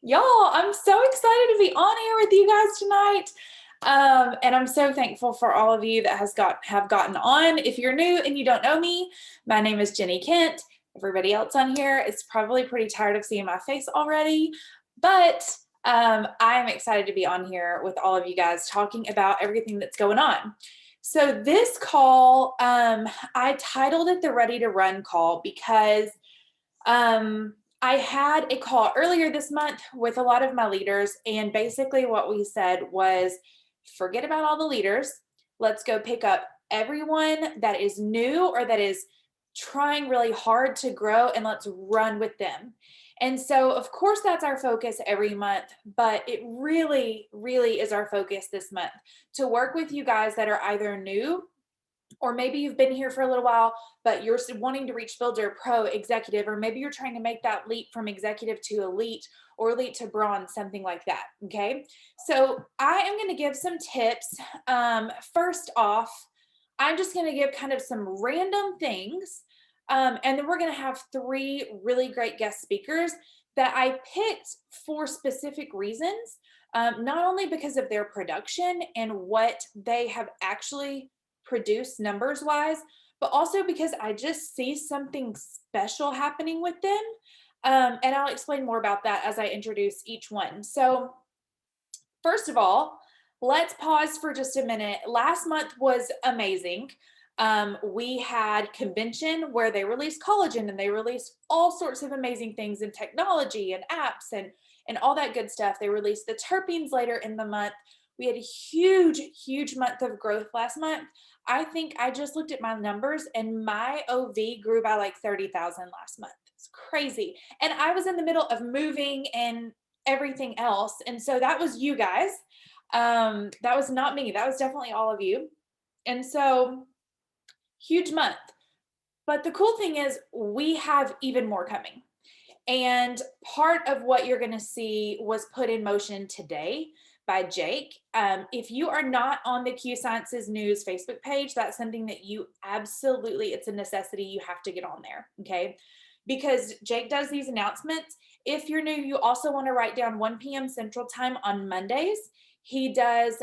Y'all, I'm so excited to be on here with you guys tonight. And I'm so thankful for all of you that have gotten on. If you're new and you don't know me, my name is Jenny Kent. Everybody else on here is probably pretty tired of seeing my face already, but I'm excited to be on here with all of you guys talking about everything that's going on. So this call, I titled it the Ready to Run call because I had a call earlier this month with a lot of my leaders, and basically what we said was forget about all the leaders. Let's go pick up everyone that is new or that is trying really hard to grow, and let's run with them. And so, of course, that's our focus every month, but it really, really is our focus this month to work with you guys that are either new, or maybe you've been here for a little while, but you're wanting to reach builder, pro, executive, or maybe you're trying to make that leap from executive to elite or elite to bronze, something like that. Okay. So I am going to give some tips. First off, I'm just going to give kind of some random things. And then we're going to have three really great guest speakers that I picked for specific reasons, not only because of their production and what they have actually produce numbers wise, but also because I just see something special happening with them. And I'll explain more about that as I introduce each one. So, first of all, let's pause for just a minute. Last month was amazing. We had convention where they released collagen and they released all sorts of amazing things in technology and apps and all that good stuff. They released the terpenes later in the month. We had a huge month of growth last month. I think I just looked at my numbers and my OV grew by like 30,000 last month. It's crazy. And I was in the middle of moving and everything else. And so that was you guys. That was not me. That was definitely all of you. And so huge month. But the cool thing is we have even more coming. And part of what you're going to see was put in motion today by Jake. If you are not on the Q Sciences News Facebook page, that's something that you absolutely, it's a necessity. You have to get on there. Okay. Because Jake does these announcements. If you're new, you also want to write down 1 p.m. Central Time on Mondays. He does,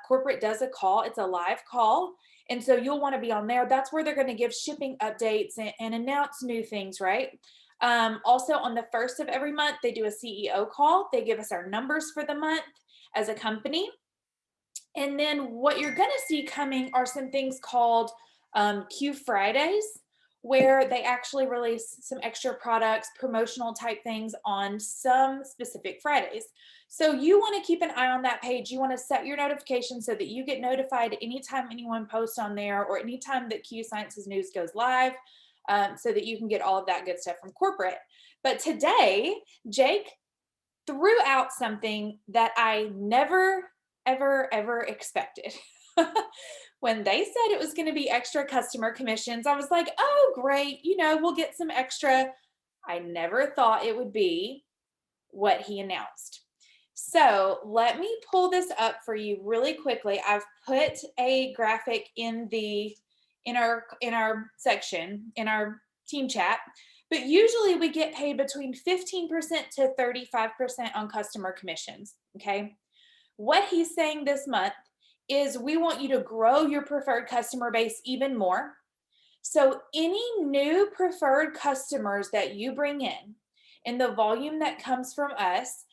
corporate does a call. It's a live call. And so you'll want to be on there. That's where they're going to give shipping updates and announce new things, right? Also, on the first of every month, they do a CEO call. They give us our numbers for the month as a company. And then what you're going to see coming are some things called Q Fridays, where they actually release some extra products, promotional type things on some specific Fridays. So you want to keep an eye on that page. You want to set your notifications so that you get notified anytime anyone posts on there or anytime that Q Sciences News goes live, so that you can get all of that good stuff from corporate. But today, Jake threw out something that I never, ever expected. When they said it was going to be extra customer commissions, I was like, oh, great. We'll get some extra. I never thought it would be what he announced. So let me pull this up for you really quickly. I've put a graphic in our section, in our team chat, but usually we get paid between 15% to 35% on customer commissions. Okay. What he's saying this month is we want you to grow your preferred customer base even more. So any new preferred customers that you bring in the volume that comes from us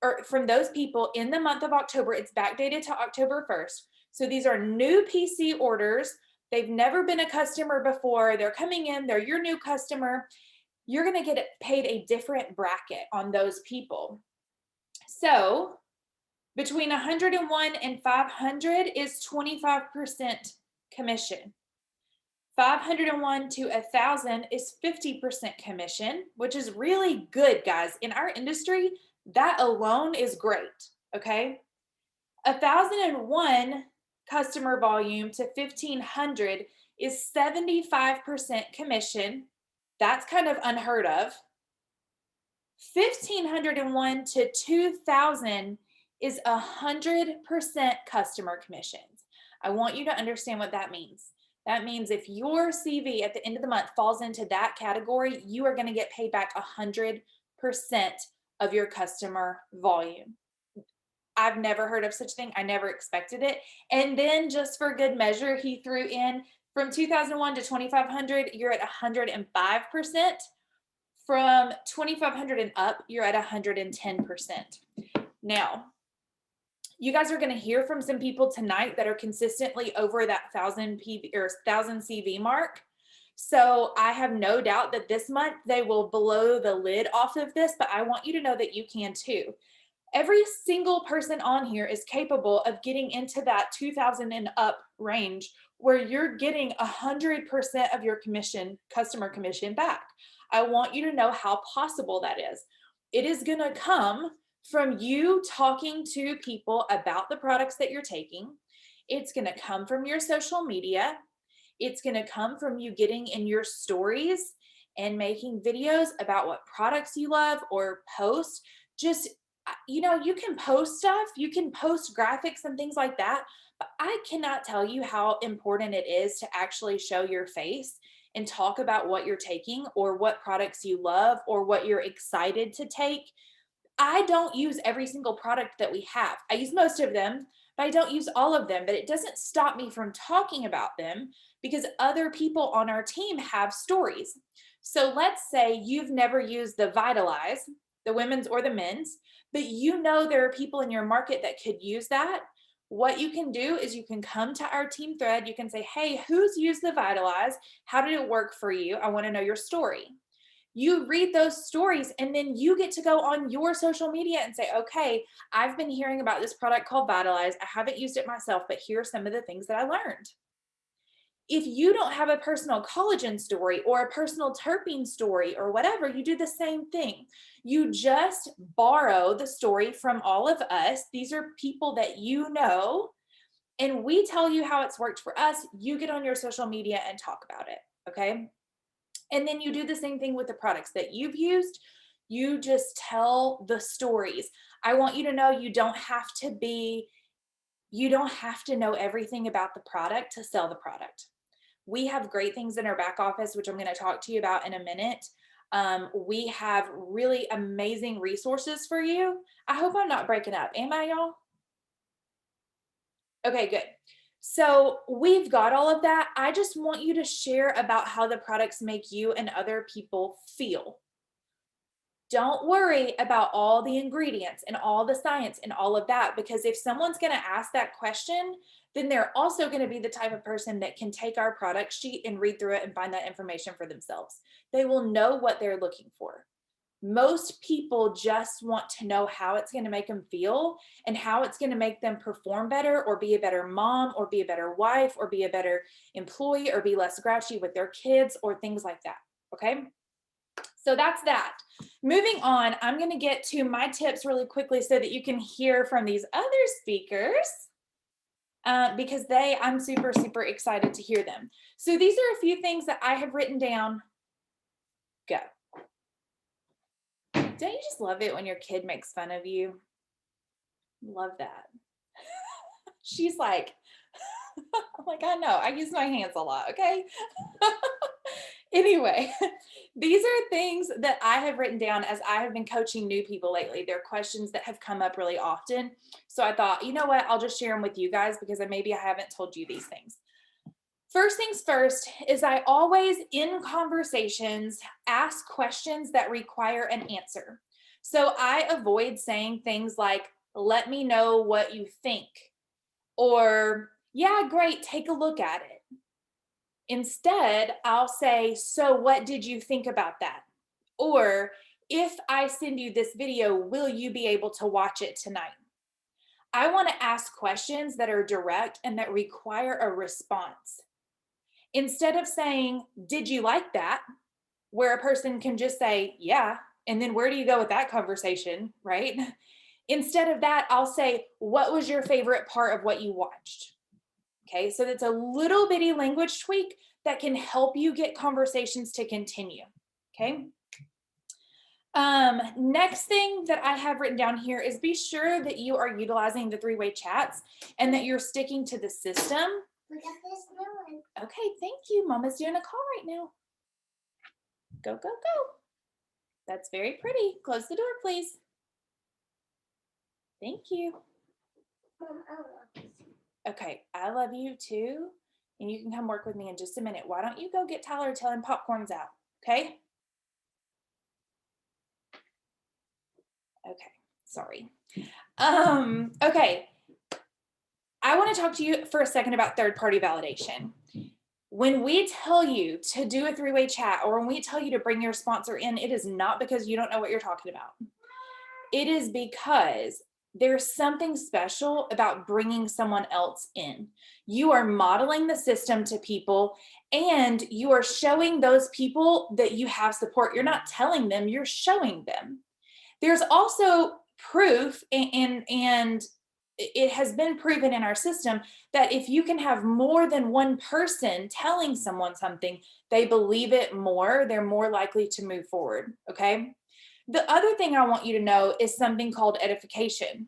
or from those people in the month of October, it's backdated to October 1st. So these are new PC orders. They've never been a customer before. They're coming in, they're your new customer. You're going to get paid a different bracket on those people. So between 101 and 500 is 25% commission. 501 to 1,000 is 50% commission, which is really good, guys. In our industry, that alone is great. Okay. 1,001 customer volume to 1,500 is 75% commission. That's kind of unheard of. 1,501 to 2,000 is 100% customer commissions. I want you to understand what that means. That means if your CV at the end of the month falls into that category, you are going to get paid back 100% of your customer volume. I've never heard of such a thing. I never expected it. And then just for good measure, he threw in from 2001 to 2500, you're at 105%. From 2500 and up, you're at 110%. Now, you guys are going to hear from some people tonight that are consistently over that 1000 PV or 1000 CV mark. So I have no doubt that this month they will blow the lid off of this, but I want you to know that you can too. Every single person on here is capable of getting into that 2000 and up range where you're getting 100% of your commission, customer commission back. I want you to know how possible that is. It is going to come from you talking to people about the products that you're taking. It's going to come from your social media. It's going to come from you getting in your stories and making videos about what products you love or post. Just, you know, you can post stuff, you can post graphics and things like that, but I cannot tell you how important it is to actually show your face and talk about what you're taking or what products you love or what you're excited to take. I don't use every single product that we have. I use most of them, but I don't use all of them. But it doesn't stop me from talking about them because other people on our team have stories. So let's say you've never used the Vitalize, the women's or the men's, but you know there are people in your market that could use that. What you can do is you can come to our team thread. You can say, hey, who's used the Vitalize? How did it work for you? I want to know your story. You read those stories and then you get to go on your social media and say, okay, I've been hearing about this product called Vitalize. I haven't used it myself, but here are some of the things that I learned. If you don't have a personal collagen story or a personal terpene story or whatever, you do the same thing. You just borrow the story from all of us. These are people that you know, and we tell you how it's worked for us. You get on your social media and talk about it, okay? And then you do the same thing with the products that you've used. You just tell the stories. I want you to know you don't have to know everything about the product to sell the product. We have great things in our back office, which I'm going to talk to you about in a minute. We have really amazing resources for you. I hope I'm not breaking up. Am I, y'all? Okay, good. So we've got all of that. I just want you to share about how the products make you and other people feel. Don't worry about all the ingredients and all the science and all of that, because if someone's going to ask that question, then they're also going to be the type of person that can take our product sheet and read through it and find that information for themselves. They will know what they're looking for. Most people just want to know how it's going to make them feel and how it's going to make them perform better or be a better mom or be a better wife or be a better employee or be less grouchy with their kids or things like that. Okay. So that's that. Moving on, I'm going to get to my tips really quickly so that you can hear from these other speakers because I'm super, super excited to hear them. So these are a few things that I have written down. Go. Don't you just love it when your kid makes fun of you? Love that. She's like, I'm like, I know, I use my hands a lot, okay? Anyway, these are things that I have written down as I have been coaching new people lately. They're questions that have come up really often. So I thought, you know what, I'll just share them with you guys because maybe I haven't told you these things. First things first is I always, in conversations, ask questions that require an answer. So I avoid saying things like, let me know what you think, or yeah, great, take a look at it. Instead, I'll say, so what did you think about that? Or if I send you this video, will you be able to watch it tonight? I want to ask questions that are direct and that require a response. Instead of saying, did you like that? Where a person can just say, yeah, and then where do you go with that conversation, right? Instead of that, I'll say, what was your favorite part of what you watched? Okay, so that's a little bitty language tweak that can help you get conversations to continue, okay? Next thing that I have written down here is be sure that you are utilizing the three-way chats and that you're sticking to the system. Look at this new one. Okay, thank you. Mama's doing a call right now. Go, go, go. That's very pretty. Close the door, please. Thank you. Mom, I love you. Okay, I love you too. And you can come work with me in just a minute. Why don't you go get Tyler telling popcorn's out? Okay? Okay, sorry. Okay. I want to talk to you for a second about third-party validation. When we tell you to do a three-way chat or when we tell you to bring your sponsor in, it is not because you don't know what you're talking about. It is because there's something special about bringing someone else in. You are modeling the system to people and you are showing those people that you have support. You're not telling them, you're showing them. There's also proof and it has been proven in our system that if you can have more than one person telling someone something, they believe it more, they're more likely to move forward, okay? The other thing I want you to know is something called edification.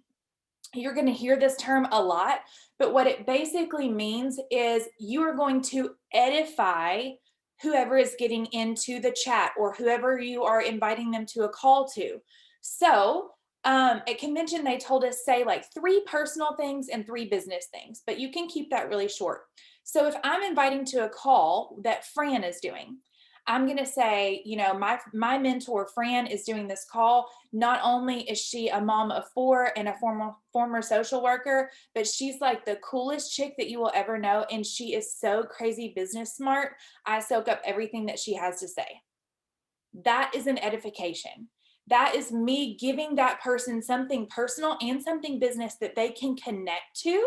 You're going to hear this term a lot, but what it basically means is you are going to edify whoever is getting into the chat or whoever you are inviting them to a call to. So at convention, they told us say like 3 personal things and 3 business things, but you can keep that really short. So if I'm inviting to a call that Fran is doing, I'm going to say, you know, my mentor Fran is doing this call. Not only is she a mom of 4 and a former social worker, but she's like the coolest chick that you will ever know. And she is so crazy business smart. I soak up everything that she has to say. That is an edification. That is me giving that person something personal and something business that they can connect to.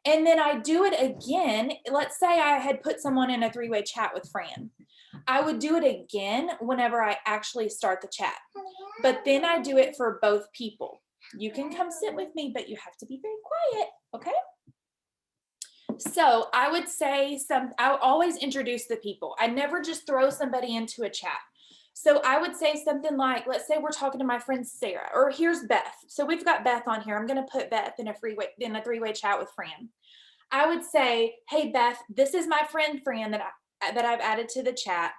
And then I do it again. Let's say I had put someone in a 3-way chat with Fran. I would do it again whenever I actually start the chat. But then I do it for both people. You can come sit with me, but you have to be very quiet, okay? So I would say I'll always introduce the people. I never just throw somebody into a chat. So I would say something like, let's say we're talking to my friend Sarah, or here's Beth. So we've got Beth on here. I'm going to put Beth in a 3-way chat with Fran. I would say, hey, Beth, this is my friend Fran that I've added to the chat.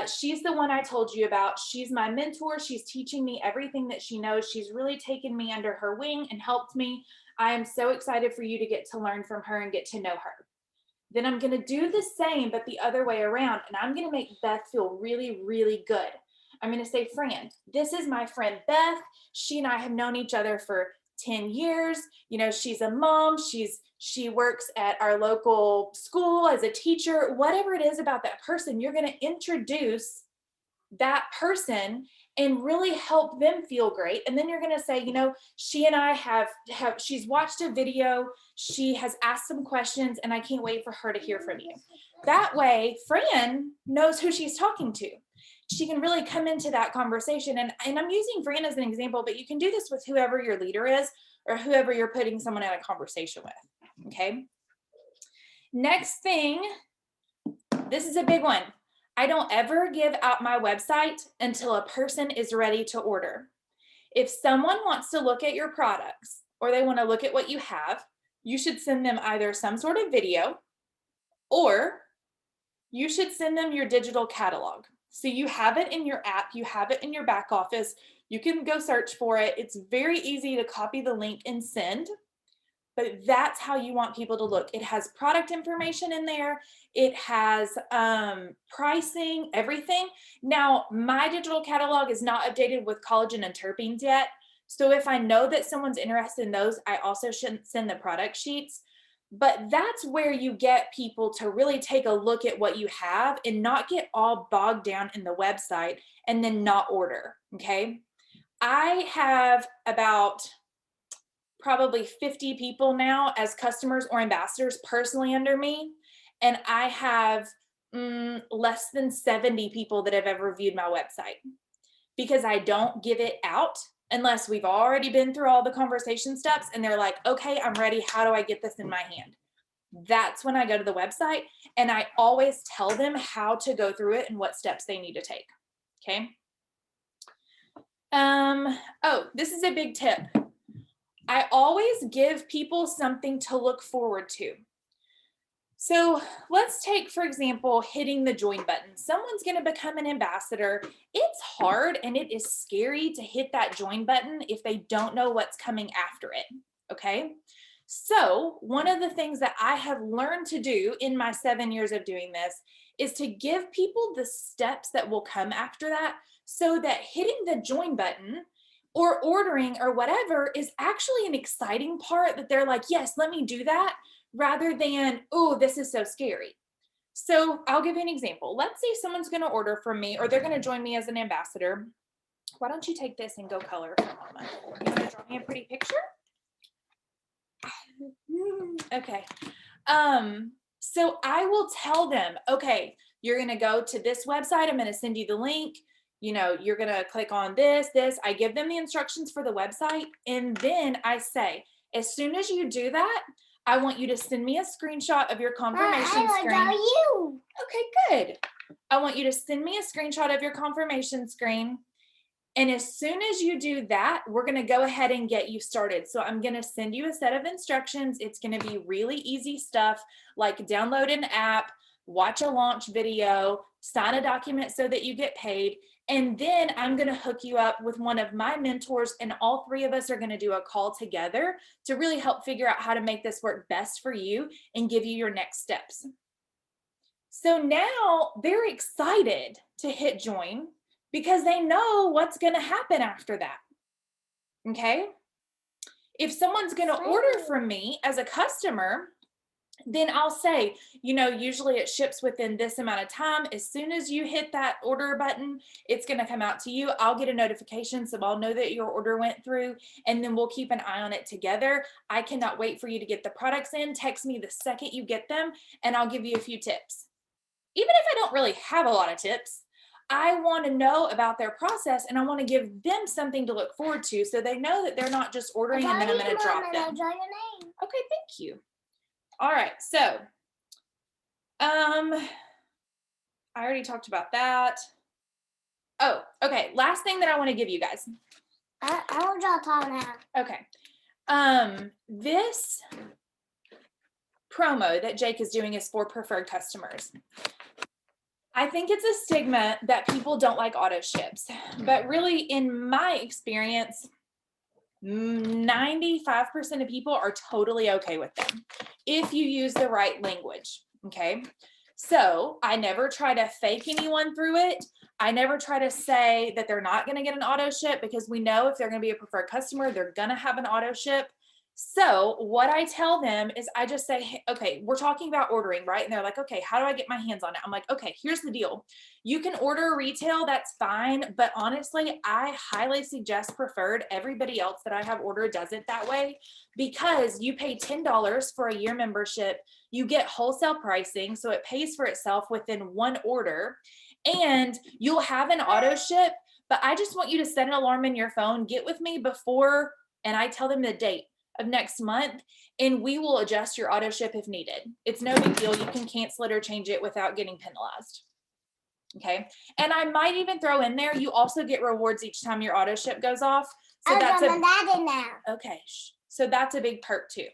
She's the one I told you about. She's my mentor. She's teaching me everything that she knows. She's really taken me under her wing and helped me. I am so excited for you to get to learn from her and get to know her. Then I'm going to do the same, but the other way around. And I'm going to make Beth feel really, really good. I'm going to say, Fran, this is my friend Beth. She and I have known each other for 10 years. You know, she's a mom. She works at our local school as a teacher. Whatever it is about that person, you're going to introduce that person and really help them feel great. And then you're going to say, you know, she and I have she's watched a video, she has asked some questions, and I can't wait for her to hear from you. That way, Fran knows who she's talking to. She can really come into that conversation. And I'm using Fran as an example, but you can do this with whoever your leader is or whoever you're putting someone in a conversation with. Okay. Next thing, this is a big one. I don't ever give out my website until a person is ready to order. If someone wants to look at your products or they want to look at what you have, you should send them either some sort of video or you should send them your digital catalog. So you have it in your app, you have it in your back office, you can go search for it. It's very easy to copy the link and send. But that's how you want people to look. It has product information in there. It has pricing, everything. Now, my digital catalog is not updated with collagen and terpenes yet. So if I know that someone's interested in those, I also shouldn't send the product sheets. But that's where you get people to really take a look at what you have and not get all bogged down in the website and then not order, okay? I have about probably 50 people now as customers or ambassadors personally under me. And I have less than 70 people that have ever viewed my website because I don't give it out unless we've already been through all the conversation steps and they're like, okay, I'm ready. How do I get this in my hand? That's when I go to the website and I always tell them how to go through it and what steps they need to take. Okay. Oh, this is a big tip. I always give people something to look forward to. So let's take, for example, hitting the join button. Someone's going to become an ambassador. It's hard and it is scary to hit that join button if they don't know what's coming after it. Okay. So one of the things that I have learned to do in my 7 years of doing this is to give people the steps that will come after that, so that hitting the join button or ordering or whatever is actually an exciting part, that they're like, yes, let me do that, rather than, oh, this is so scary. So I'll give you an example. Let's say someone's going to order from me, or they're going to join me as an ambassador. Why don't you take this and go color for Mama? You want to draw me a pretty picture? Okay. So I will tell them, okay, you're going to go to this website. I'm going to send you the link. You know, you're going to click on this. I give them the instructions for the website. And then I say, as soon as you do that, I want you to send me a screenshot of your confirmation screen. I you. Okay, good. I want you to send me a screenshot of your confirmation screen. And as soon as you do that, we're going to go ahead and get you started. So I'm going to send you a set of instructions. It's going to be really easy stuff, like download an app, watch a launch video, sign a document so that you get paid. And then I'm going to hook you up with one of my mentors, and all three of us are going to do a call together to really help figure out how to make this work best for you and give you your next steps. So now they're excited to hit join, because they know what's going to happen after that. Okay. If someone's going to order from me as a customer, then I'll say, you know, usually it ships within this amount of time. As soon as you hit that order button, it's going to come out to you. I'll get a notification, so I'll know that your order went through, and then we'll keep an eye on it together. I cannot wait for you to get the products in. Text me the second you get them, and I'll give you a few tips. Even if I don't really have a lot of tips, I want to know about their process, and I want to give them something to look forward to, so they know that they're not just ordering and then I'm going to drop them. Draw your name. Okay, thank you. All right, so I already talked about that. Oh, okay. Last thing that I want to give you guys. I want to draw Tom now. Okay. This promo that Jake is doing is for preferred customers. I think it's a stigma that people don't like auto ships, but really, in my experience, 95% of people are totally okay with them if you use the right language. Okay. So I never try to fake anyone through it. I never try to say that they're not going to get an auto ship, because we know if they're going to be a preferred customer, they're going to have an auto ship. So what I tell them is, I just say, hey, okay, we're talking about ordering, right? And they're like, okay, how do I get my hands on it? I'm like, okay, here's the deal. You can order retail, that's fine. But honestly, I highly suggest preferred. Everybody else that I have ordered does it that way, because you pay $10 for a year membership. You get wholesale pricing, so it pays for itself within one order, and you'll have an auto ship. But I just want you to set an alarm in your phone, get with me before, and I tell them the date of next month, and we will adjust your auto ship if needed. It's no big deal. You can cancel it or change it without getting penalized. Okay. And I might even throw in there, you also get rewards each time your auto ship goes off. So that's okay. So that's a big perk too.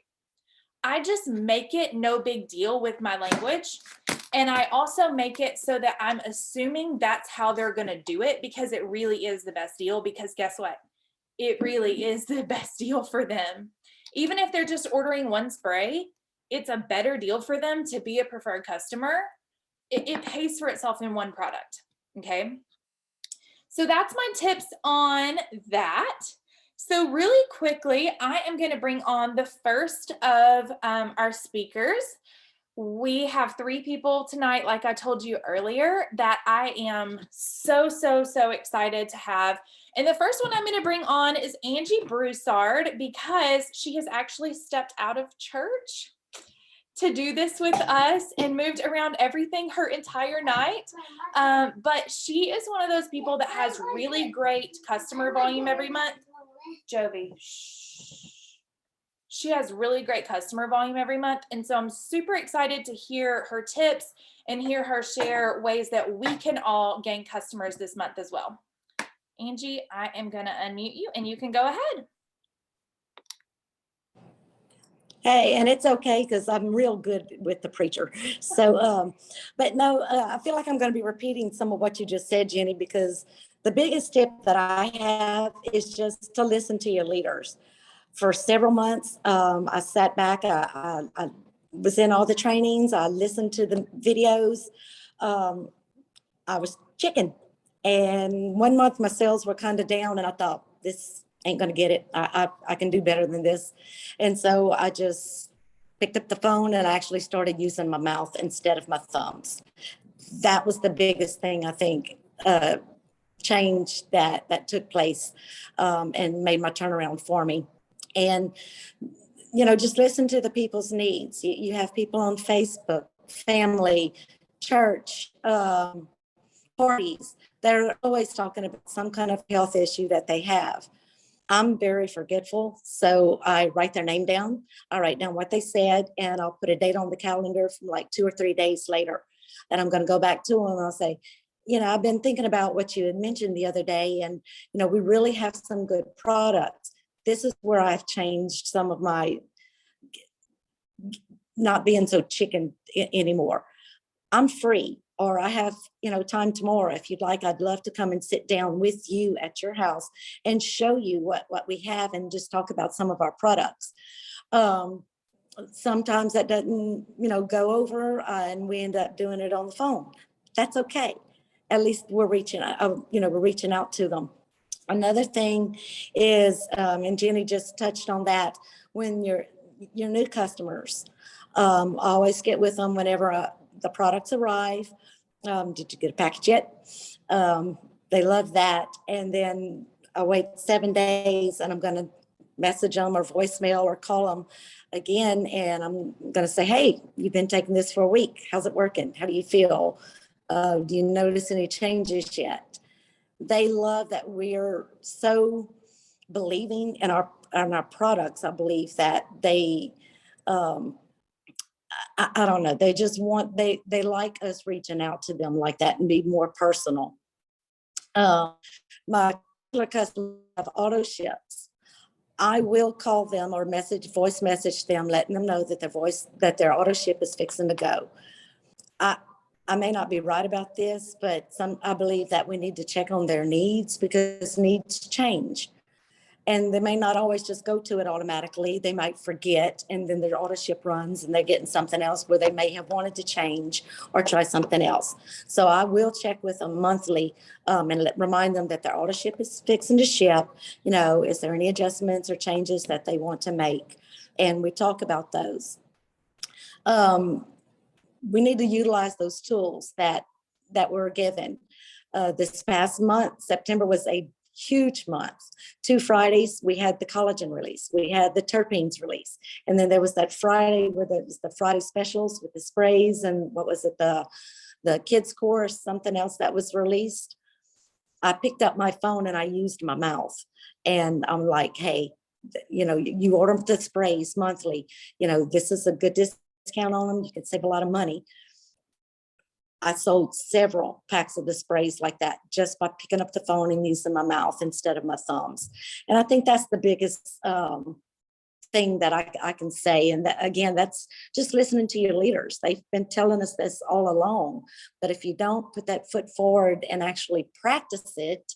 I just make it no big deal with my language. And I also make it so that I'm assuming that's how they're going to do it, because it really is the best deal. Because guess what? It really is the best deal for them. Even if they're just ordering one spray, it's a better deal for them to be a preferred customer. It pays for itself in one product. Okay. So that's my tips on that. So really quickly, I am going to bring on the first of our speakers. We have 3 people tonight, like I told you earlier, that I am so excited to have. And the first one I'm going to bring on is Angie Broussard, because she has actually stepped out of church to do this with us and moved around everything her entire night. But she is one of those people that has really great customer volume every month. Jovi, shh. She has really great customer volume every month. And so I'm super excited to hear her tips and hear her share ways that we can all gain customers this month as well. Angie, I am going to unmute you and you can go ahead. Hey, and it's okay because I'm real good with the preacher. So, but no, I feel like I'm going to be repeating some of what you just said, Jenny, because the biggest tip that I have is just to listen to your leaders. For several months, I sat back, I was in all the trainings, I listened to the videos. Um, I was chicken. And one month my sales were kind of down, and I thought, this ain't going to get it. I can do better than this. And so I just picked up the phone and I actually started using my mouth instead of my thumbs. That was the biggest thing I think change that took place, and made my turnaround for me. And just listen to the people's needs. You have people on Facebook, family, church, parties. They're always talking about some kind of health issue that they have. I'm very forgetful, so I write their name down. I write down what they said, and I'll put a date on the calendar from like 2 or 3 days later. And I'm going to go back to them and I'll say, I've been thinking about what you had mentioned the other day, and we really have some good products. This is where I've changed some of my not being so chicken anymore. I'm free, or I have, time tomorrow. If you'd like, I'd love to come and sit down with you at your house and show you what we have and just talk about some of our products. Um, Sometimes that doesn't, go over, and we end up doing it on the phone. That's okay. At least we're reaching out to them. Another thing is, and Jenny just touched on that, when your new customers, I always get with them whenever the products arrive. Did you get a package yet? They love that. And then I wait 7 days and I'm going to message them or voicemail or call them again. And I'm going to say, hey, you've been taking this for a week. How's it working? How do you feel? Do you notice any changes yet? They love that we're so believing in our products. I believe that they, I don't know, they just want, they like us reaching out to them like that and be more personal. My customers have auto ships. I will call them or voice message them, letting them know that their auto ship is fixing to go. I may not be right about this, but I believe that we need to check on their needs, because needs change. And they may not always just go to it automatically. They might forget, and then their auto ship runs and they're getting something else where they may have wanted to change or try something else. So I will check with them monthly, and remind them that their auto ship is fixing to ship. Is there any adjustments or changes that they want to make? And we talk about those. We need to utilize those tools that were given. This past month, September was a huge month. 2 Fridays, we had the collagen release, we had the terpenes release, and then there was that Friday where there was the Friday specials with the sprays, and what was it, the kids course, something else that was released. I picked up my phone and I used my mouth, and I'm like, hey, you order the sprays monthly, this is a good discount on them, you can save a lot of money. I sold several packs of the sprays like that just by picking up the phone and using my mouth instead of my thumbs. And I think that's the biggest thing that I can say. And that, again, that's just listening to your leaders. They've been telling us this all along. But if you don't put that foot forward and actually practice it,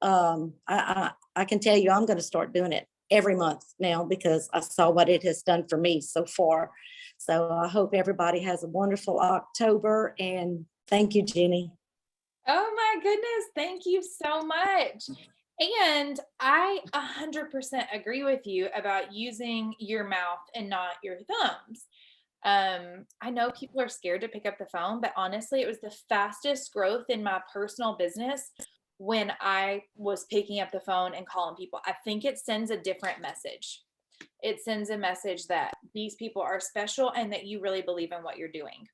I can tell you I'm going to start doing it every month now, because I saw what it has done for me so far. So I hope everybody has a wonderful October, and thank you, Jenny. Oh my goodness, thank you so much. And I 100% agree with you about using your mouth and not your thumbs. I know people are scared to pick up the phone, but honestly, it was the fastest growth in my personal business when I was picking up the phone and calling people. I think it sends a different message. It sends a message that these people are special and that you really believe in what you're doing.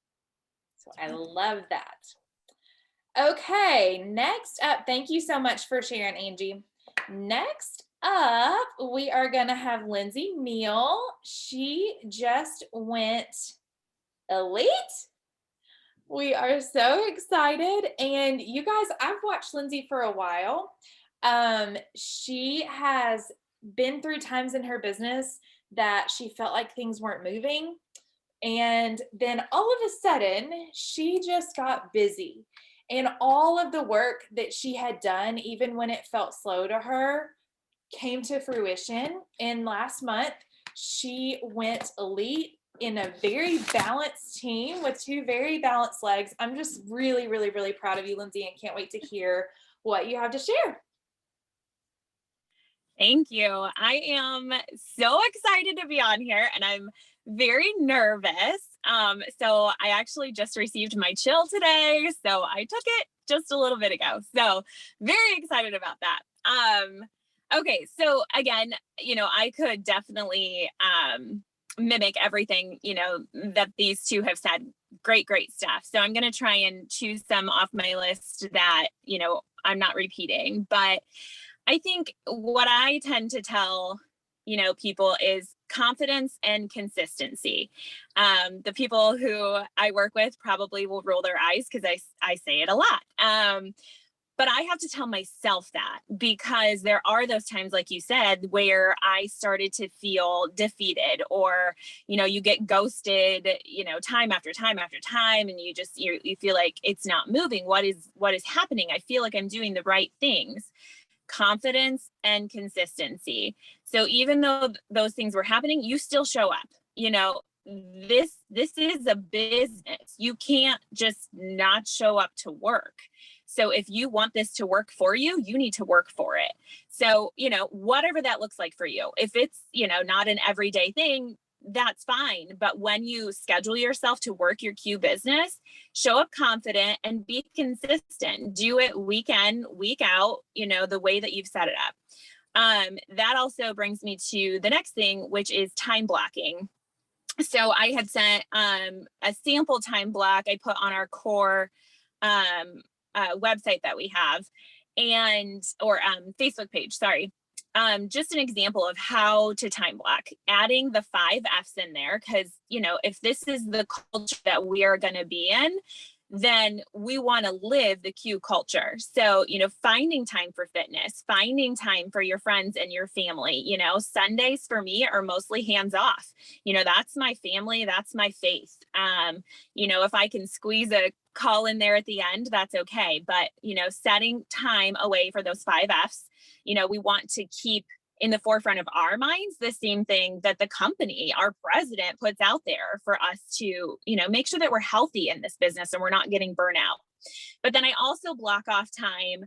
So I love that. Okay, next up, thank you so much for sharing, Angie. Next up, we are going to have Lindsay Neal. She just went elite. We are so excited. And you guys, I've watched Lindsay for a while. She has been through times in her business that she felt like things weren't moving. And then all of a sudden, she just got busy. And all of the work that she had done, even when it felt slow to her, came to fruition. And last month, she went elite in a very balanced team with two very balanced legs. I'm just really, really, really proud of you, Lindsay, and can't wait to hear what you have to share. Thank you. I am so excited to be on here, and I'm very nervous. So I actually just received my chill today. So I took it just a little bit ago. So very excited about that. Okay. So again, I could definitely, mimic everything, that these two have said. Great stuff. So I'm going to try and choose some off my list that, I'm not repeating, but I think what I tend to tell, people is confidence and consistency. The people who I work with probably will roll their eyes because I say it a lot. But I have to tell myself that, because there are those times, like you said, where I started to feel defeated, or, you get ghosted, time after time after time, and you feel like it's not moving. What is happening? I feel like I'm doing the right things. Confidence and consistency. So even though those things were happening, you still show up. This is a business. You can't just not show up to work. So if you want this to work for you, you need to work for it. So, whatever that looks like for you, if it's, not an everyday thing, that's fine. But when you schedule yourself to work your Q business, show up confident and be consistent. Do it week in, week out, the way that you've set it up. That also brings me to the next thing, which is time blocking. So I had sent a sample time block I put on our core website that we have, or Facebook page, sorry. Just an example of how to time block, adding the 5 F's in there. Cause if this is the culture that we are going to be in, then we want to live the Q culture. So, finding time for fitness, finding time for your friends and your family. Sundays for me are mostly hands off. That's my family. That's my faith. If I can squeeze a call in there at the end, that's okay. But, setting time away for those 5 F's, we want to keep in the forefront of our minds the same thing that the company, our president, puts out there for us to, make sure that we're healthy in this business and we're not getting burnout. But then I also block off time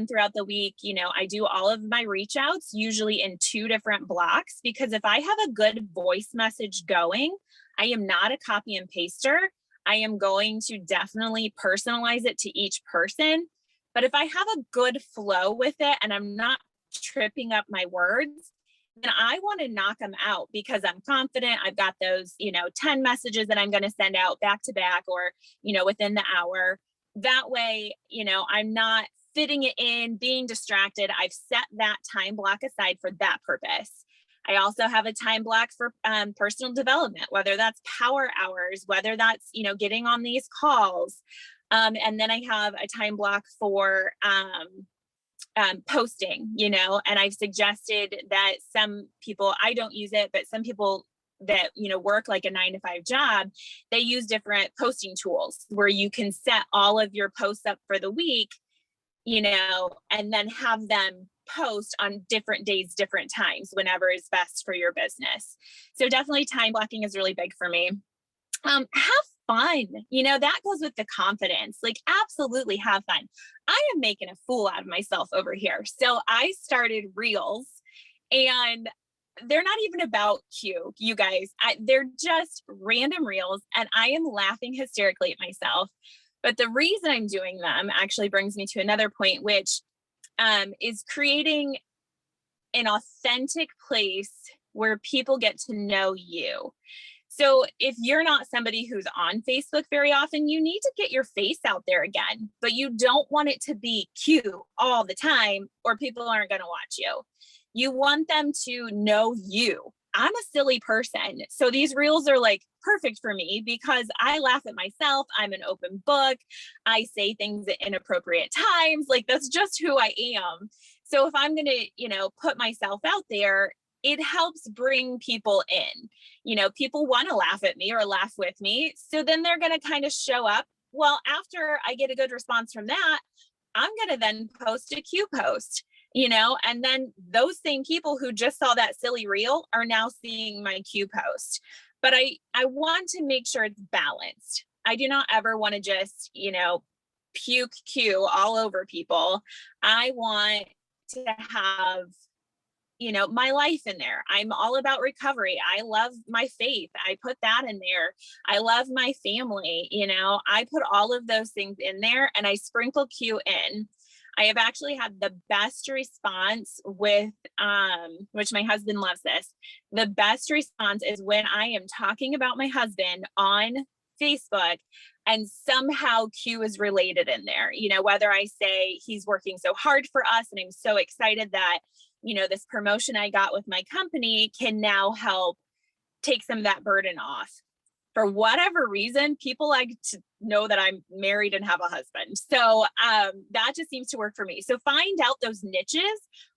throughout the week. I do all of my reach outs usually in 2 different blocks, because if I have a good voice message going, I am not a copy and paster. I am going to definitely personalize it to each person. But if I have a good flow with it and I'm not tripping up my words, then I want to knock them out, because I'm confident I've got those, 10 messages that I'm going to send out back to back, or, within the hour. That way, I'm not fitting it in, being distracted. I've set that time block aside for that purpose. I also have a time block for personal development, whether that's power hours, whether that's, getting on these calls. And then I have a time block for posting, and I've suggested that some people, I don't use it, but some people that, work like a 9-to-5 job, they use different posting tools where you can set all of your posts up for the week, and then have them post on different days, different times, whenever is best for your business. So definitely time blocking is really big for me. Have fun. That goes with the confidence, like absolutely have fun. I am making a fool out of myself over here. So I started reels, and they're not even about Q, you guys. They're just random reels, and I am laughing hysterically at myself. But the reason I'm doing them actually brings me to another point, which is creating an authentic place where people get to know you. So if you're not somebody who's on Facebook very often, you need to get your face out there again, but you don't want it to be cute all the time, or people aren't going to watch you. You want them to know you. I'm a silly person. So these reels are like perfect for me, because I laugh at myself. I'm an open book. I say things at inappropriate times. Like, that's just who I am. So if I'm going to, put myself out there, it helps bring people in. You know, people want to laugh at me or laugh with me. So then they're going to kind of show up. Well, after I get a good response from that, I'm going to then post a Q post, you know, and then those same people who just saw that silly reel are now seeing my Q post. But I want to make sure it's balanced. I do not ever want to just, you know, puke Q all over people. I want to have, you know, my life in there. I'm all about recovery. I love my faith. I put that in there. I love my family. You know, I put all of those things in there and I sprinkle Q in. I have actually had the best response with, which my husband loves this. The best response is when I am talking about my husband on Facebook and somehow Q is related in there. You know, whether I say he's working so hard for us and I'm so excited that, you know, this promotion I got with my company can now help take some of that burden off. For whatever reason, people like to know that I'm married and have a husband. So that just seems to work for me. So find out those niches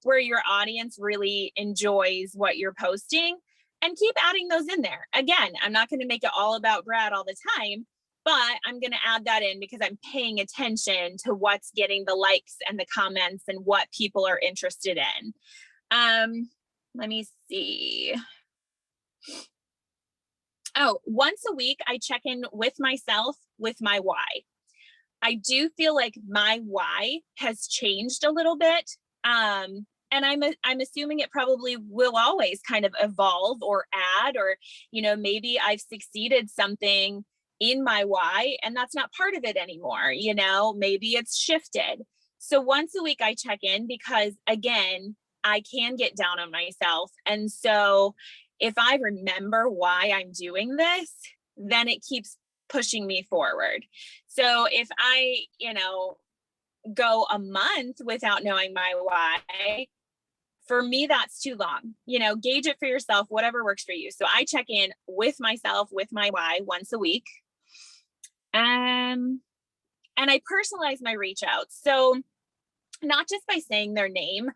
where your audience really enjoys what you're posting and keep adding those in there. Again, I'm not going to make it all about Brad all the time, but I'm going to add that in because I'm paying attention to what's getting the likes and the comments and what people are interested in. Let me see. Oh, once a week, I check in with myself with my why. I do feel like my why has changed a little bit. And I'm assuming it probably will always kind of evolve or add, or, you know, maybe I've succeeded something in my why and that's not part of it anymore. You know, maybe it's shifted. So once a week I check in because again, I can get down on myself. And so if I remember why I'm doing this, then it keeps pushing me forward. So if I, you know, go a month without knowing my why, for me, that's too long. You know, gauge it for yourself, whatever works for you. So I check in with myself, with my why once a week. And I personalize my reach outs. So not just by saying their name,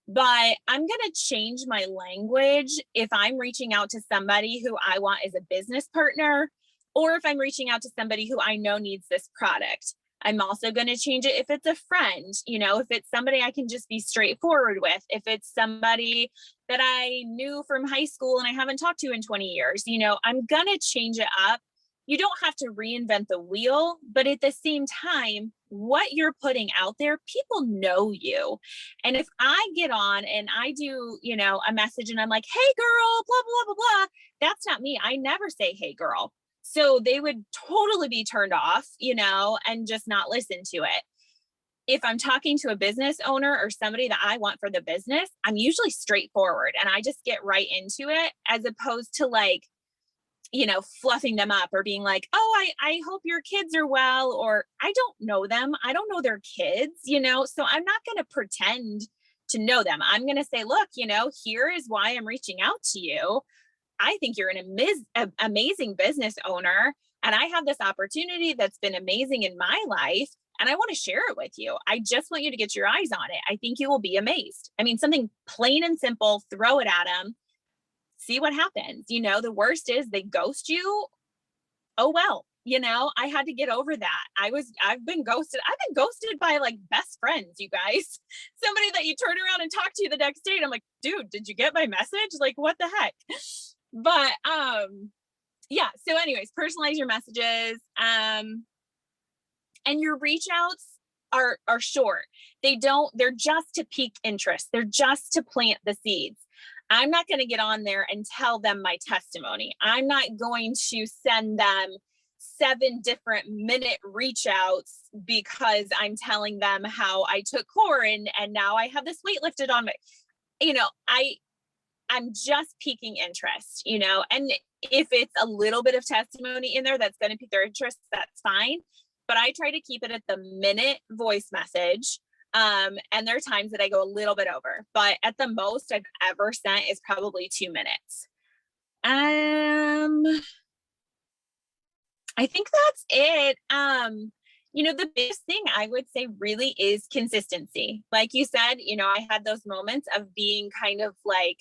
but I'm going to change my language if I'm reaching out to somebody who I want as a business partner, or if I'm reaching out to somebody who I know needs this product. I'm also going to change it if it's a friend, you know, if it's somebody I can just be straightforward with, if it's somebody that I knew from high school and I haven't talked to in 20 years, you know, I'm going to change it up. You don't have to reinvent the wheel, but at the same time, what you're putting out there, people know you. And if I get on and I do, you know, a message and I'm like, hey girl, blah, blah, blah, blah, that's not me. I never say, hey girl. So they would totally be turned off, you know, and just not listen to it. If I'm talking to a business owner or somebody that I want for the business, I'm usually straightforward and I just get right into it, as opposed to like, you know, fluffing them up or being like, oh, I hope your kids are well, or I don't know them. I don't know their kids, you know, so I'm not going to pretend to know them. I'm going to say, look, you know, here is why I'm reaching out to you. I think you're an amazing business owner, and I have this opportunity that's been amazing in my life, and I want to share it with you. I just want you to get your eyes on it. I think you will be amazed. I mean, something plain and simple, throw it at them. See what happens. You know, the worst is they ghost you. Oh, well, you know, I had to get over that. I've been ghosted. I've been ghosted by like best friends, you guys, somebody that you turn around and talk to the next day. And I'm like, dude, did you get my message? Like, what the heck? But, yeah. So anyways, personalize your messages. And your reach outs are short. They're just to pique interest. They're just to plant the seeds. I'm not going to get on there and tell them my testimony. I'm not going to send them 7 different minute reach outs because I'm telling them how I took core and now I have this weight lifted on me. You know, I'm just piquing interest, you know, and if it's a little bit of testimony in there that's going to pique their interest, that's fine. But I try to keep it at the minute voice message. And there are times that I go a little bit over, but at the most I've ever sent is probably 2 minutes. I think that's it. You know, the biggest thing I would say really is consistency. Like you said, you know, I had those moments of being kind of like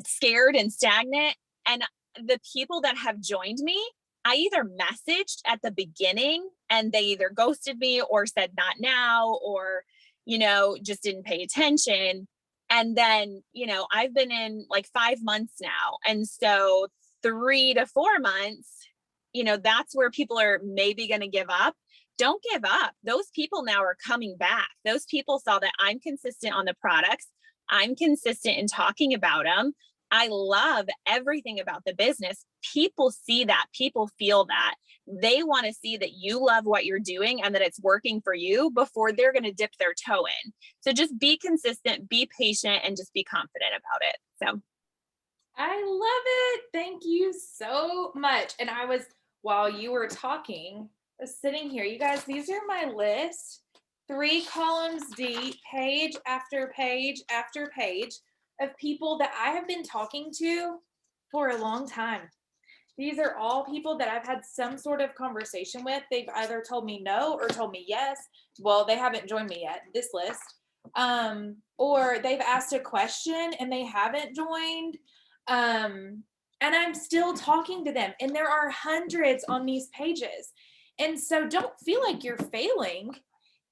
scared and stagnant. And the people that have joined me, I either messaged at the beginning and they either ghosted me or said not now, or, just didn't pay attention. And then, I've been in like 5 months now. And so 3 to 4 months, that's where people are maybe going to give up. Don't give up. Those people now are coming back. Those people saw that I'm consistent on the products. I'm consistent in talking about them. I love everything about the business. People see that. People feel that. They want to see that you love what you're doing and that it's working for you before they're going to dip their toe in. So just be consistent, be patient, and just be confident about it. So I love it. Thank you so much. And while you were talking, I was sitting here. You guys, these are my list, 3 columns deep, page after page after page of people that I have been talking to for a long time. These are all people that I've had some sort of conversation with. They've either told me no or told me yes. Well, they haven't joined me yet, this list. Or they've asked a question and they haven't joined. And I'm still talking to them. And there are hundreds on these pages. And so don't feel like you're failing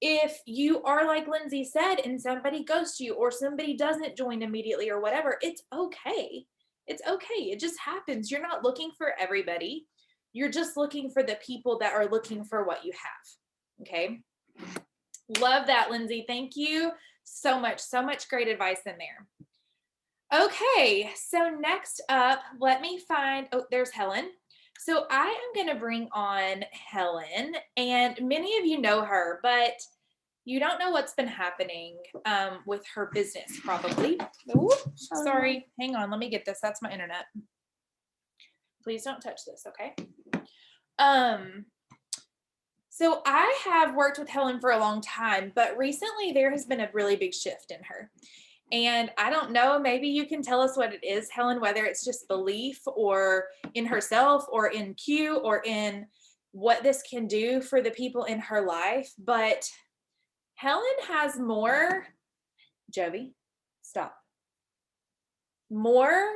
if you are like Lindsay said and somebody ghosts you or somebody doesn't join immediately or whatever. It's okay. It's okay. It just happens. You're not looking for everybody. You're just looking for the people that are looking for what you have. Okay. Love that, Lindsay. Thank you so much. So much great advice in there. Okay. So next up, let me find, there's Helen. So I am going to bring on Helen, and many of you know her, but you don't know what's been happening with her business probably. Ooh, sorry, hang on, let me get this. That's my internet. Please don't touch this, okay? So I have worked with Helen for a long time, but recently there has been a really big shift in her. And I don't know, maybe you can tell us what it is, Helen, whether it's just belief or in herself or in Q or in what this can do for the people in her life. But Helen has more, Jovi, stop. More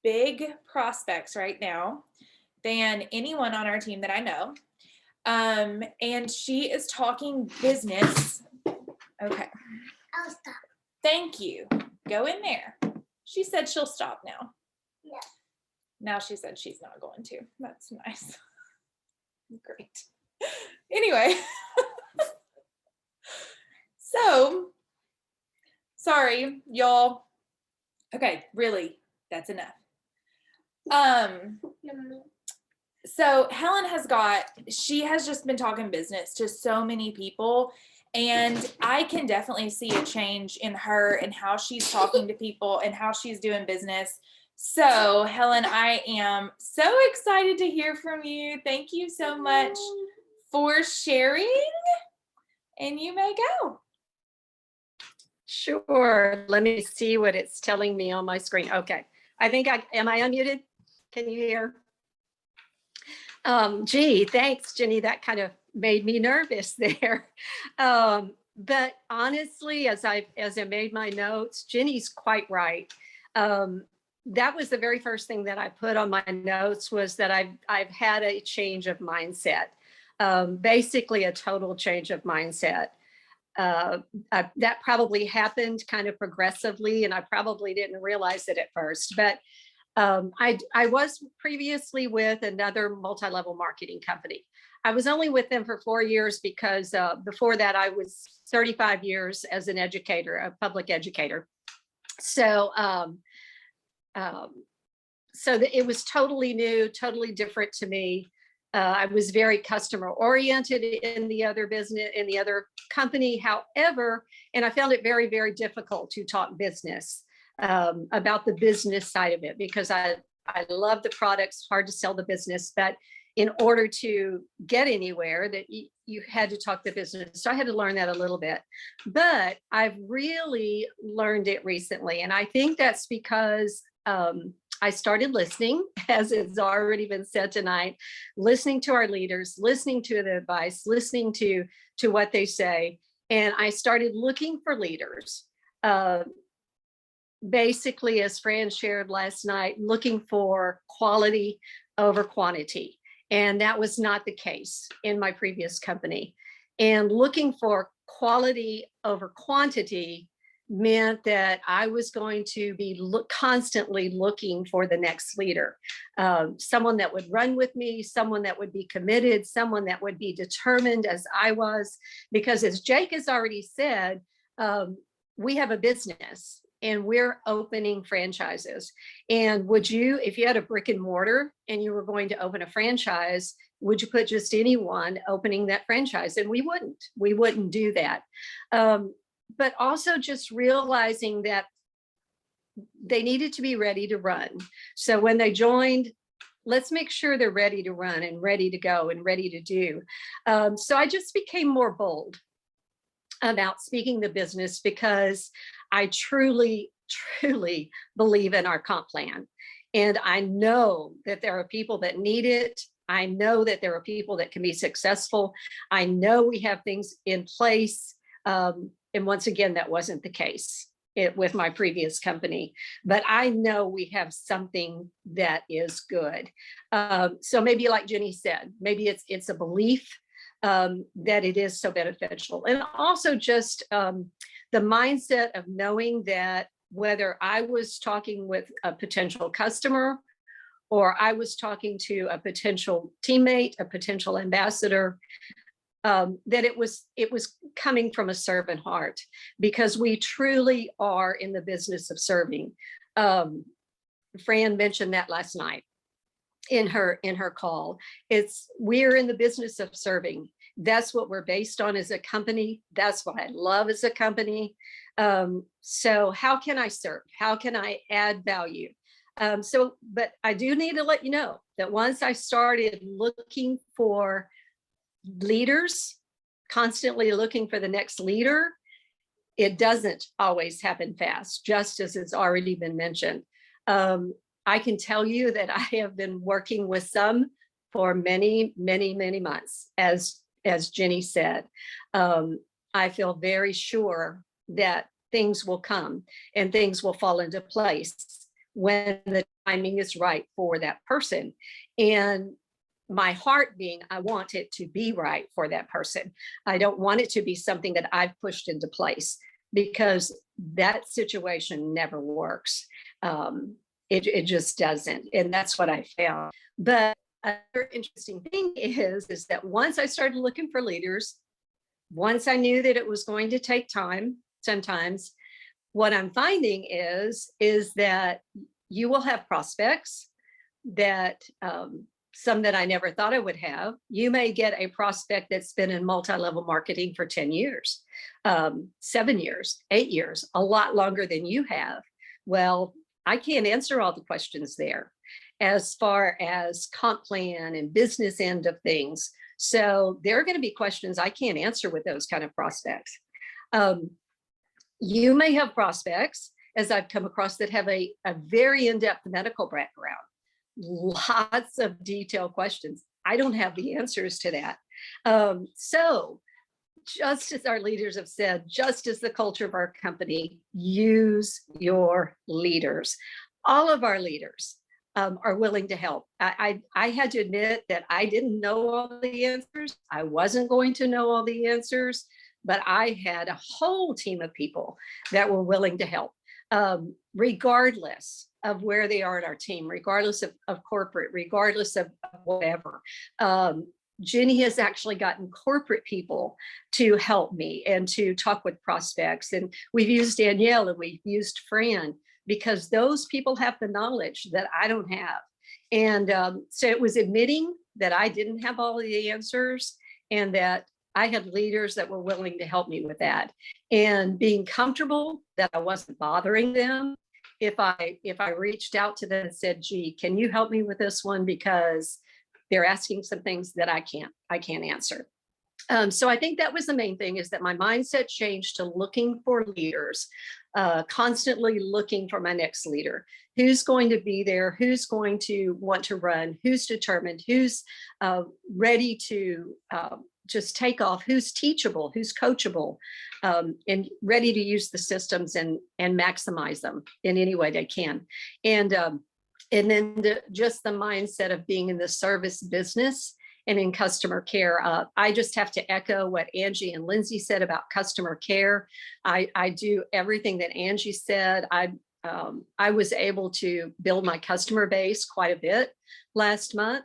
big prospects right now than anyone on our team that I know. And she is talking business. Okay. I'll stop. Thank you. Go in there. She said she'll stop now. Yeah. Now she said she's not going to. That's nice. Great. Anyway. So, sorry, y'all. Okay, really, that's enough. So Helen she has just been talking business to so many people. And I can definitely see a change in her and how she's talking to people and how she's doing business. So, Helen, I am so excited to hear from you. Thank you so much for sharing. And you may go. Sure. Let me see what it's telling me on my screen. Okay. Am I unmuted? Can you hear? Gee, thanks, Jenny. That kind of made me nervous there. But honestly, as I made my notes, Jenny's quite right. That was the very first thing that I put on my notes, was that I've had a change of mindset, basically a total change of mindset. That probably happened kind of progressively, and I probably didn't realize it at first, but I was previously with another multi-level marketing company. I was only with them for 4 years because before that I was 35 years as an educator, a public educator. So, it was totally new, totally different to me. I was very customer oriented in the other business, in the other company. However, and I found it very, very difficult to talk business about the business side of it, because I love the products, hard to sell the business, but in order to get anywhere, that you had to talk the business. So I had to learn that a little bit, but I've really learned it recently. And I think that's because I started listening, as it's already been said tonight, listening to our leaders, listening to the advice, listening to what they say. And I started looking for leaders basically, as Fran shared last night, looking for quality over quantity. And that was not the case in my previous company. And looking for quality over quantity meant that I was going to be constantly looking for the next leader, someone that would run with me, someone that would be committed, someone that would be determined as I was. Because as Jake has already said, we have a business and we're opening franchises. And would you, if you had a brick and mortar and you were going to open a franchise, would you put just anyone opening that franchise? And we wouldn't do that. But also just realizing that they needed to be ready to run. So when they joined, let's make sure they're ready to run and ready to go and ready to do. So I just became more bold about speaking the business because I truly, truly believe in our comp plan. And I know that there are people that need it. I know that there are people that can be successful. I know we have things in place. And once again, that wasn't the case with my previous company, but I know we have something that is good. So maybe like Jenny said, maybe it's a belief that it is so beneficial. And also just the mindset of knowing that whether I was talking with a potential customer or I was talking to a potential teammate, a potential ambassador, that it was coming from a servant heart, because we truly are in the business of serving. Fran mentioned that last night in her call. We're in the business of serving. That's what we're based on as a company. That's what I love as a company. So how can I serve? How can I add value? But I do need to let you know that once I started looking for leaders, constantly looking for the next leader, it doesn't always happen fast, just as it's already been mentioned. I can tell you that I have been working with some for many, many, many months, as Jenny said. I feel very sure that things will come and things will fall into place when the timing is right for that person. And my heart being, I want it to be right for that person. I don't want it to be something that I've pushed into place, because that situation never works. It just doesn't. And that's what I found. But another interesting thing is that once I started looking for leaders, once I knew that it was going to take time, sometimes what I'm finding is that you will have prospects that some that I never thought I would have. You may get a prospect that's been in multi-level marketing for 10 years, 7 years, 8 years, a lot longer than you have. Well, I can't answer all the questions there as far as comp plan and business end of things. So there are going to be questions I can't answer with those kind of prospects. You may have prospects, as I've come across, that have a very in-depth medical background. Lots of detailed questions. I don't have the answers to that. So just as our leaders have said, just as the culture of our company, use your leaders. All of our leaders are willing to help. I had to admit that I didn't know all the answers. I wasn't going to know all the answers, but I had a whole team of people that were willing to help, regardless of where they are in our team, regardless of corporate, regardless of whatever. Jenny has actually gotten corporate people to help me and to talk with prospects. And we've used Danielle and we've used Fran, because those people have the knowledge that I don't have. And so it was admitting that I didn't have all of the answers and that I had leaders that were willing to help me with that, and being comfortable that I wasn't bothering them. If I reached out to them and said, gee, can you help me with this one? Because they're asking some things that I can't answer. So I think that was the main thing, is that my mindset changed to looking for leaders, constantly looking for my next leader. Who's going to be there? Who's going to want to run? Who's determined? Who's ready to just take off, who's teachable, who's coachable, and ready to use the systems and maximize them in any way they can. And then just the mindset of being in the service business and in customer care. I just have to echo what Angie and Lindsay said about customer care. I do everything that Angie said. I was able to build my customer base quite a bit last month,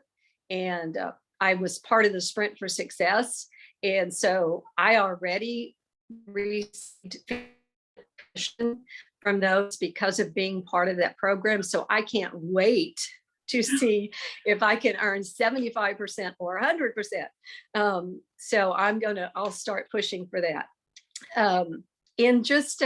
and I was part of the Sprint for Success. And so I already received from those because of being part of that program. So I can't wait to see if I can earn 75% or 100%. So I'll start pushing for that. And just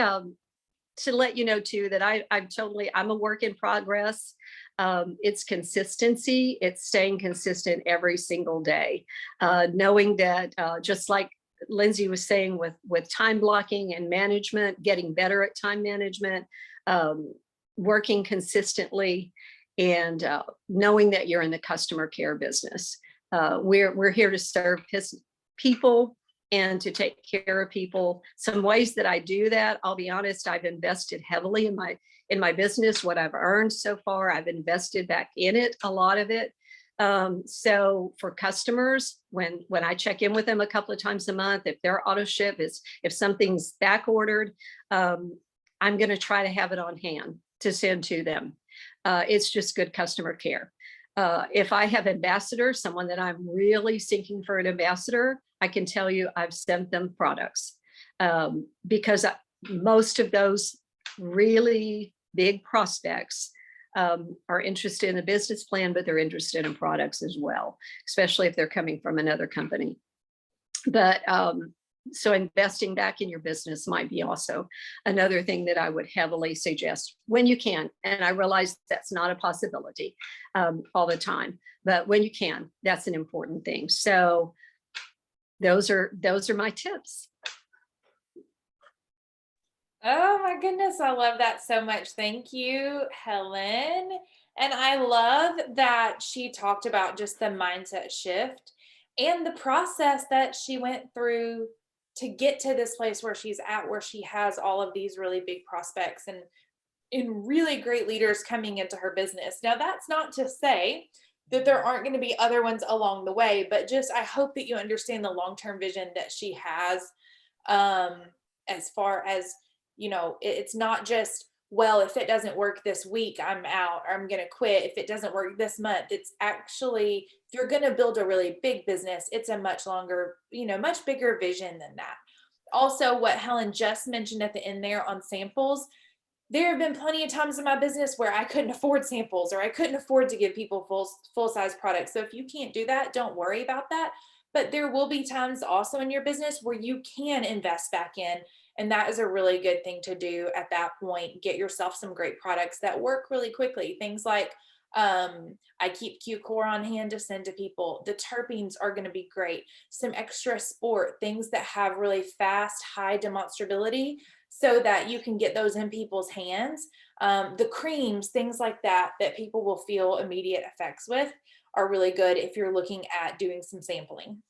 to let you know too, that I'm a work in progress. It's consistency. It's staying consistent every single day. Knowing that just like Lindsay was saying with time blocking and management, getting better at time management, working consistently, and knowing that you're in the customer care business. We're here to serve people and to take care of people. Some ways that I do that, I'll be honest, I've invested heavily in my business. What I've earned so far, I've invested back in it, a lot of it. So for customers, when I check in with them a couple of times a month, if their auto ship if something's back ordered, I'm going to try to have it on hand to send to them. It's just good customer care. If I have ambassadors, someone that I'm really seeking for an ambassador, I can tell you I've sent them products because most of those really big prospects are interested in the business plan, but they're interested in products as well, especially if they're coming from another company. But so investing back in your business might be also another thing that I would heavily suggest when you can. And I realize that's not a possibility all the time, but when you can, that's an important thing. So those are my tips. Oh my goodness, I love that so much. Thank you, Helen. And I love that she talked about just the mindset shift and the process that she went through to get to this place where she's at, where she has all of these really big prospects and really great leaders coming into her business. Now, that's not to say that there aren't going to be other ones along the way, but just I hope that you understand the long-term vision that she has, as far as, you know, it's not just, well, if it doesn't work this week, I'm out, or I'm going to quit. If it doesn't work this month, it's actually, if you're going to build a really big business, it's a much longer, you know, much bigger vision than that. Also, what Helen just mentioned at the end there on samples, there have been plenty of times in my business where I couldn't afford samples, or I couldn't afford to give people full size products. So if you can't do that, don't worry about that. But there will be times also in your business where you can invest back in. And that is a really good thing to do at that point. Get yourself some great products that work really quickly. Things like I keep Q-Core on hand to send to people. The terpenes are going to be great. Some extra sport, things that have really fast, high demonstrability so that you can get those in people's hands. The creams, things like that people will feel immediate effects with are really good if you're looking at doing some sampling.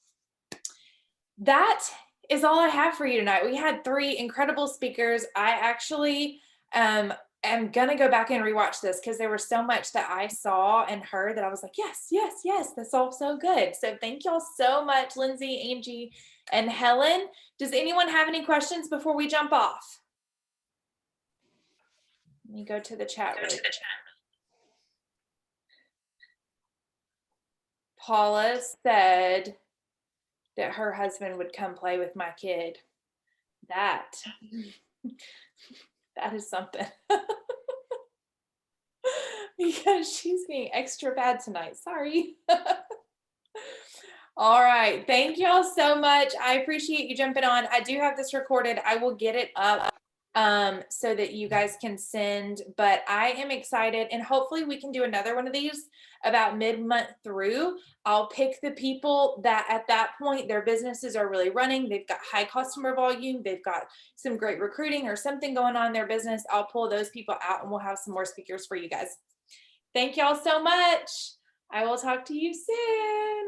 That is all I have for you tonight. We had 3 incredible speakers. I actually am going to go back and rewatch this because there was so much that I saw and heard that I was like, yes, yes, yes, that's all so good. So thank y'all so much, Lindsay, Angie, and Helen. Does anyone have any questions before we jump off? Let me go to the chat room. Paula said that her husband would come play with my kid. That is something. Because she's being extra bad tonight. Sorry. All right. Thank y'all so much. I appreciate you jumping on. I do have this recorded. I will get it up so that you guys can send, but I am excited, and hopefully we can do another one of these about mid-month through. I'll pick the people that at that point their businesses are really running. They've got high customer volume. They've got some great recruiting or something going on in their business. I'll pull those people out and we'll have some more speakers for you guys. Thank y'all so much. I will talk to you soon.